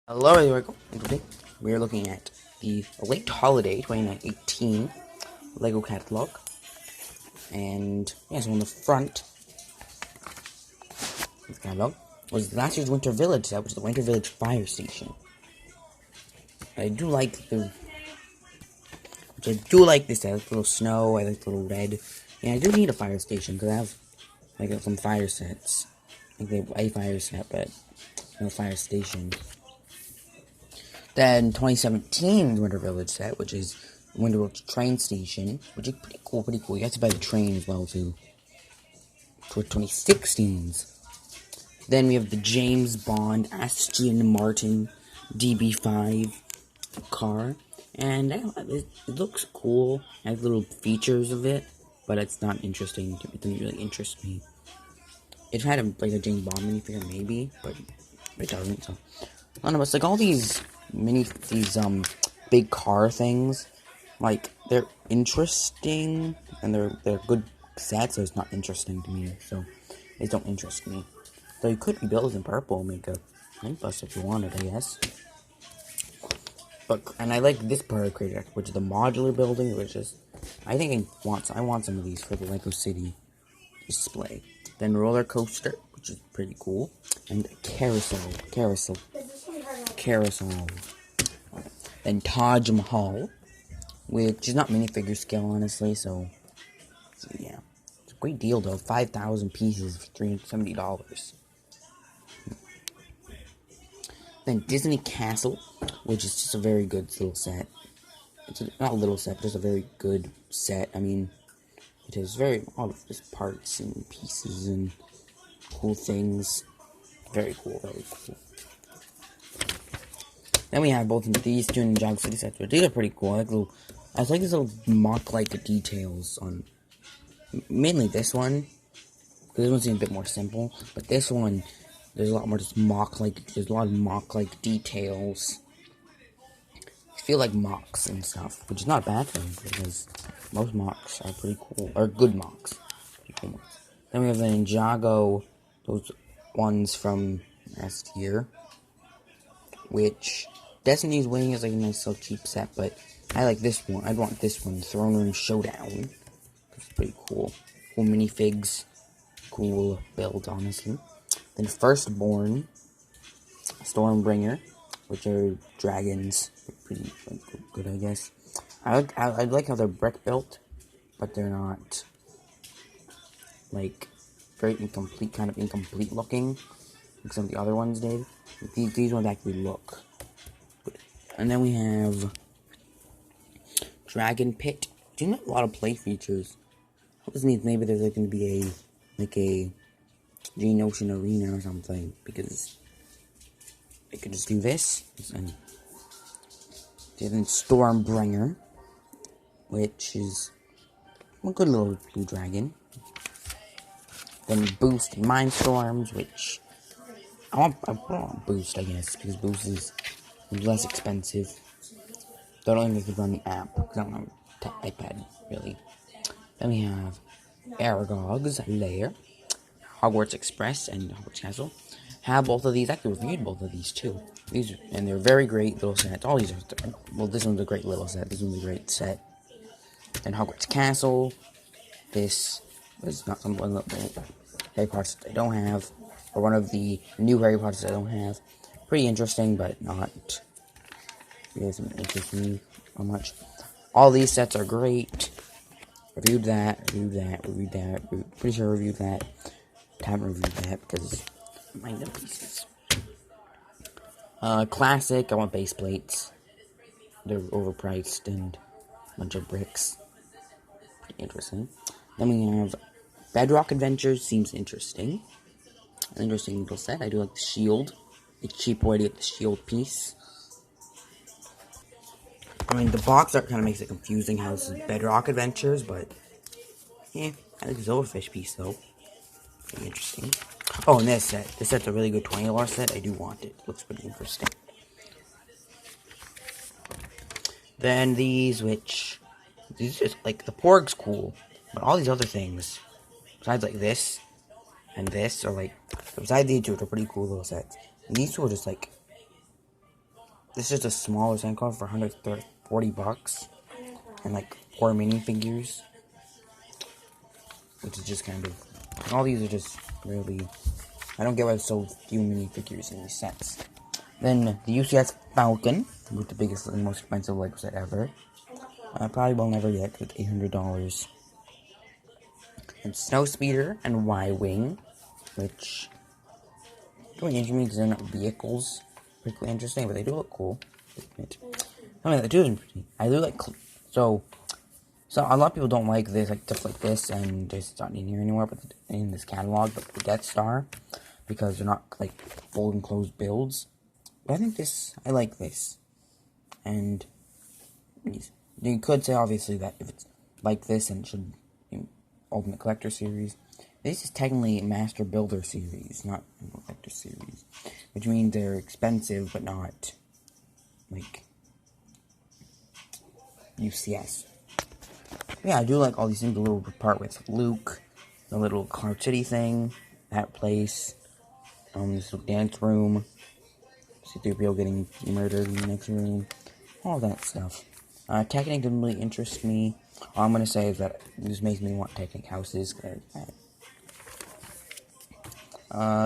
Hello, everyone. Today we are looking at the late holiday 2018 Lego catalog, and so on the front of the catalog was last year's Winter Village set, which is the Winter Village Fire Station. I do like this set. I like the little snow. I like the little red, and I do need a fire station because I have some fire sets. Like they have a fire set, but no fire station. Then 2017 Winter Village set, which is Winter Village train station, which is pretty cool. You have to buy the train as well too. For 2016's. Then we have the James Bond Aston Martin DB5 car, and it looks cool. It has little features of it, but it's not interesting. It doesn't really interest me. It had a James Bond minifigure maybe, but it doesn't. So I don't know. It's like all these big car things, like they're interesting and they're good sets, so it's not interesting to me. So they don't interest me. So you could rebuild this in purple and make a paint bus if you wanted, I guess. And I like this part of the creator, which is the modular building, which is I want some of these for the Lego City display. Then roller coaster, which is pretty cool, and carousel. Then Taj Mahal, which is not minifigure scale, honestly, so yeah. It's a great deal, though. 5,000 pieces for $370. Then Disney Castle, which is just a very good little set. Not a little set, but just a very good set. I mean, it has all of just parts and pieces and cool things. Very cool. Then we have both of these two Ninjago City sets. These are pretty cool. I like these little mock-like details on mainly this one. Because this one seems a bit more simple. But this one, there's a lot more just there's a lot of mock-like details. I feel like mocks and stuff, which is not a bad thing because most mocks are pretty cool, or good mocks. Pretty cool mocks. Then we have the Ninjago, those ones from last year, which Destiny's Wing is like a nice little cheap set, but I like this one. I'd want this one, Throne Room Showdown. It's pretty cool. Cool minifigs. Cool build, honestly. Then Firstborn, Stormbringer, which are dragons. They're pretty good, I guess. I like how they're brick built, but they're not like very kind of incomplete looking, like some of the other ones did. These ones actually look good. And then we have Dragon Pit. Do you know a lot of play features? This means maybe there's going to be a Gene Ocean Arena or something, because I could just do this, and then Stormbringer, which is a good little blue dragon. Then Boost Mindstorms, which I want Boost, I guess, because Boost is less expensive. Though I don't think I could run the app, because I don't have an iPad, really. Then we have Aragog's Lair, Hogwarts Express, and Hogwarts Castle. Have both of these. I actually reviewed both of these too. And they're very great little sets. All these are, well, this one's a great little set. This one's a great set. Then Hogwarts Castle. This is not one of the Harry Potters I don't have, or one of the new Harry Potters I don't have. Pretty interesting, but not. It doesn't interest me so much. All these sets are great. Reviewed that. Pretty sure I reviewed that. Haven't reviewed that because my pieces. Classic. I want base plates. They're overpriced and a bunch of bricks. Pretty interesting. Then we have Bedrock Adventures. Seems interesting. An interesting little set. I do like the shield. It's a cheap way to get the shield piece. I mean, the box art kind of makes it confusing how this is Bedrock Adventures, but yeah, I like the Silverfish piece though. Pretty interesting. Oh, and this set's a really good $20 set. I do want it. Looks pretty interesting. Then these just like the Porg's cool, but all these other things, besides like this and this, are like, besides these two, they're pretty cool little sets. And these two are just like This is a smaller set card for $140, and like 4 minifigures, which is just kind of, all these are just really, I don't get why there's so few minifigures in these sets. Then the UCS Falcon, with the biggest and most expensive Lego set ever. I probably will never get with $800. And Snowspeeder and Y-Wing, which don't interest me because they're not vehicles. Pretty interesting, but they do look cool. I mean, I do like, so a lot of people don't like this, like stuff like this, and it's not in here anymore, but in this catalog, but the Death Star, because they're not like full and closed builds. But I think I like this. And you could say, obviously, that if it's like this, and it should be Ultimate Collector Series. This is technically a Master Builder Series, not a Collector Series. Which means they're expensive, but not, like, UCS. Yeah, I do like all these things, the little part with Luke, the little Cloud City thing, that place, this little dance room, C-3PO getting murdered in the next room, all that stuff. Technic didn't really interest me. All I'm going to say is that this makes me want Technic houses.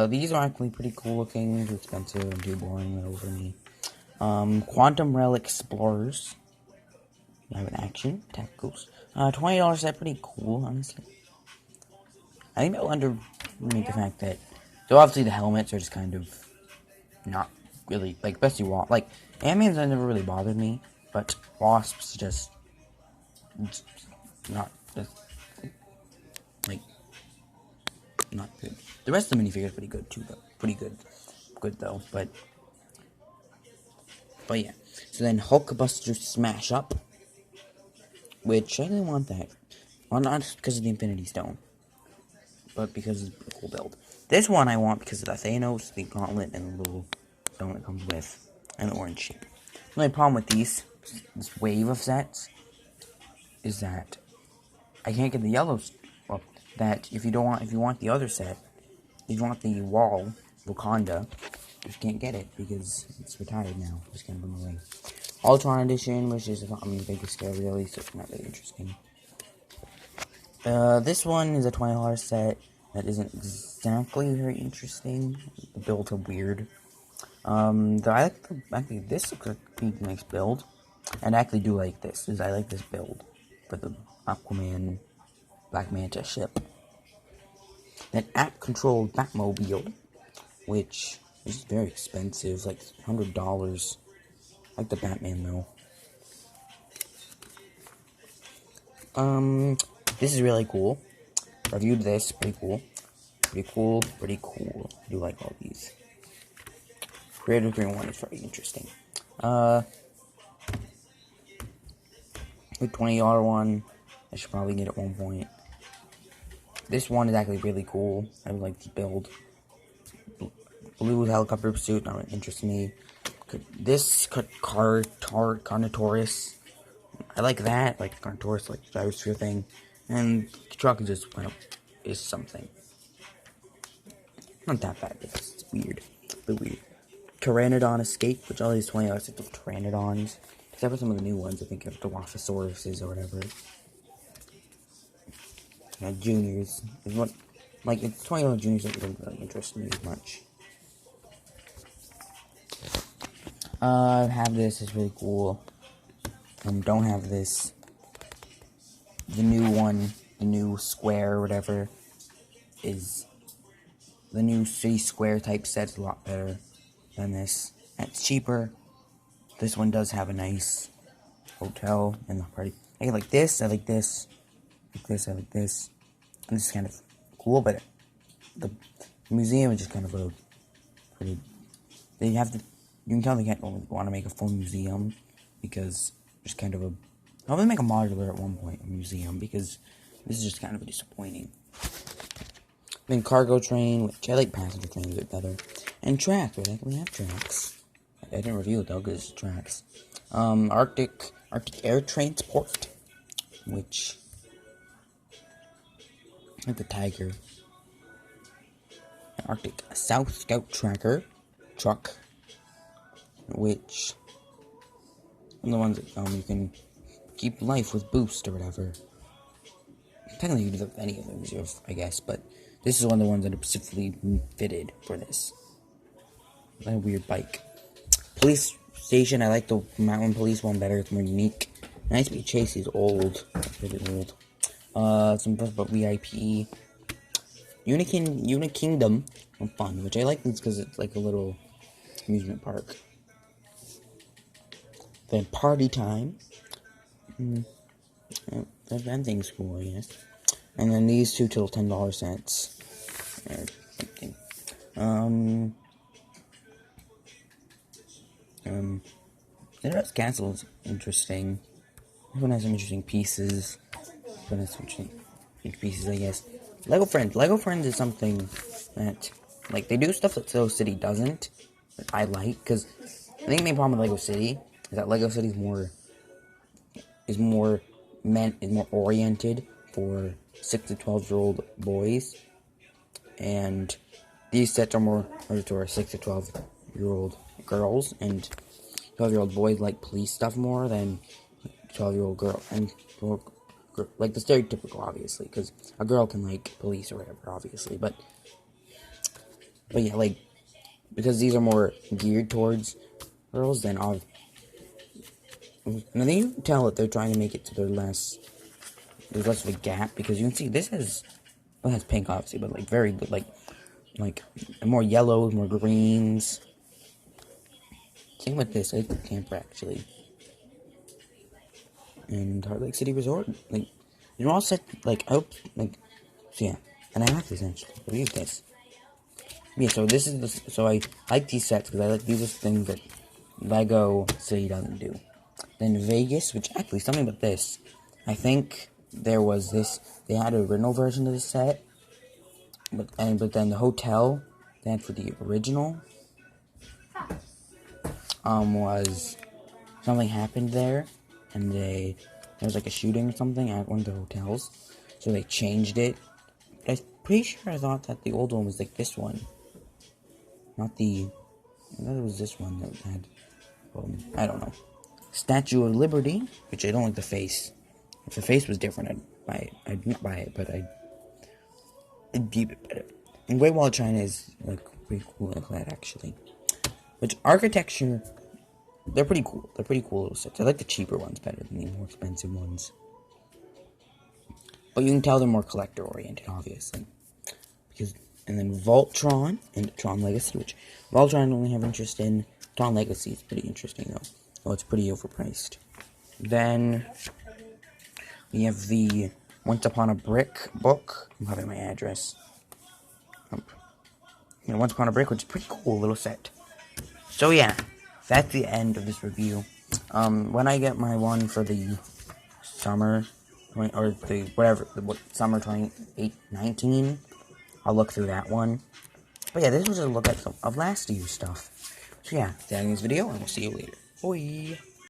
These are actually pretty cool looking, too expensive and too boring over me. Quantum Realm Explorers. I have an action, tacticals. $20 set, pretty cool, honestly. I think they'll underrate the fact that, so obviously the helmets are just kind of not really, like, especially Wasp. Like, Ant-Man's never really bothered me, but Wasp's just not, like, not good. The rest of the minifigures are pretty good too, though. Pretty good though, but yeah. So then Hulkbuster Smash Up, which I didn't want that. Well, not because of the Infinity Stone, but because it's a cool build. This one I want because of the Thanos, the Gauntlet, and the little stone it comes with, and the orange shape. The only problem with this wave of sets is that I can't get the yellows. Well, that if you want the other set, if you want the wall Wakanda, you just can't get it because it's retired now. It's kind of annoying. Ultron Edition, which is on the biggest scale really, so it's not really interesting. This one is a $20 set that isn't exactly very interesting. The builds are weird. Actually, this looks like a pretty nice build. And I actually do like this, because I like this build for the Aquaman Black Manta ship. Then app-controlled Batmobile, which is very expensive, like $100. I like the Batman, though. This is really cool. Reviewed this, pretty cool. Pretty cool. I do like all these. Creative Green one is very interesting. The $20 one, I should probably get at one point. This one is actually really cool. I would like to build. Blue helicopter suit, not really interests me. This Carnotaurus, I like that, like Carnotaurus, like gyrosphere thing. And the truck is just kind of is something. Not that bad, but it's weird. But weird. Pteranodon Escape, which all these $20 sets of Pteranodons. Except for some of the new ones, I think of the Dilophosaurus or whatever. Juniors is what, like, it's $20 juniors that don't really interest me as much. Have this, is really cool. Don't have this. The new one, the new square or whatever, is the new city square type set's a lot better than this. And it's cheaper. This one does have a nice hotel and the party. I like this, I like this, I like this. And this is kind of cool, but the museum is just kind of a pretty. They have to. You can tell they can't want to make a full museum because there's kind of a. I'll probably make a modular at one point, a museum, because this is just kind of disappointing. Then cargo train, which I like passenger trains a bit better, and tracks. We actually have tracks. I didn't review it though, because it's tracks. Arctic air transport, which. Like the Tiger. An Arctic South Scout Tracker truck, which And the ones that you can keep life with boost or whatever. Technically, you can do that with any of them, I guess, but this is one of the ones that are specifically fitted for this. What a weird bike. Police station, I like the mountain police one better. It's more unique. Nice Beat Chase is old. Really old. Some stuff about VIP. Unikingdom. Fun, which I like this because it's like a little amusement park. Then Party Time. That vending's cool, I guess. And then these two till $10 cents. Or something. The Rest Castle is interesting. Everyone has some interesting pieces. Everyone has some interesting pieces, I guess. Lego Friends. Lego Friends is something that, like, they do stuff that Lego City doesn't, that I like, because I think the main problem with Lego City is that Lego City is more oriented for 6 to 12-year-old boys, and these sets are more for 6 to 12-year-old girls, and 12-year-old boys like police stuff more than 12-year-old girl, and like the stereotypical, obviously, because a girl can like police or whatever, obviously, but yeah, like, because these are more geared towards girls, then and I think you can tell that they're trying to make it to there's less of a gap, because you can see this has pink, obviously, but like very good, like more yellows, more greens. Same with this, I like the camper actually. And Heart Lake City Resort, like, you're all set, like, I hope, like, so yeah, and I like this actually, I use this. Yeah, so this is so I like these sets, because I like these are things that Lego City doesn't do. Then Vegas, which actually, something about this, I think there was this, they had a original version of the set, but then the hotel they had for the original, was, something happened there, and there was like a shooting or something at one of the hotels, so they changed it. But I'm pretty sure I thought that the old one was like this one, not the, I thought it was this one that had, I don't know. Statue of Liberty, which I don't like the face. If the face was different, I'd buy it. I'd not buy it, but I'd keep it better. And Great Wall of China is like pretty cool like that, actually. Which architecture, they're pretty cool. They're pretty cool little sets. I like the cheaper ones better than the more expensive ones. But you can tell they're more collector oriented, obviously. And then Voltron and Tron Legacy, which Voltron I only have interest in. Tron Legacy is pretty interesting though. Oh, it's pretty overpriced. Then we have the Once Upon a Brick book. I'm having my address. Once Upon a Brick, which is a pretty cool little set. So yeah, that's the end of this review. When I get my one for the summer, or summer 2019, I'll look through that one. But yeah, this was a look at some of last year's stuff. So yeah, that's the end of this video, and we'll see you later. Bye!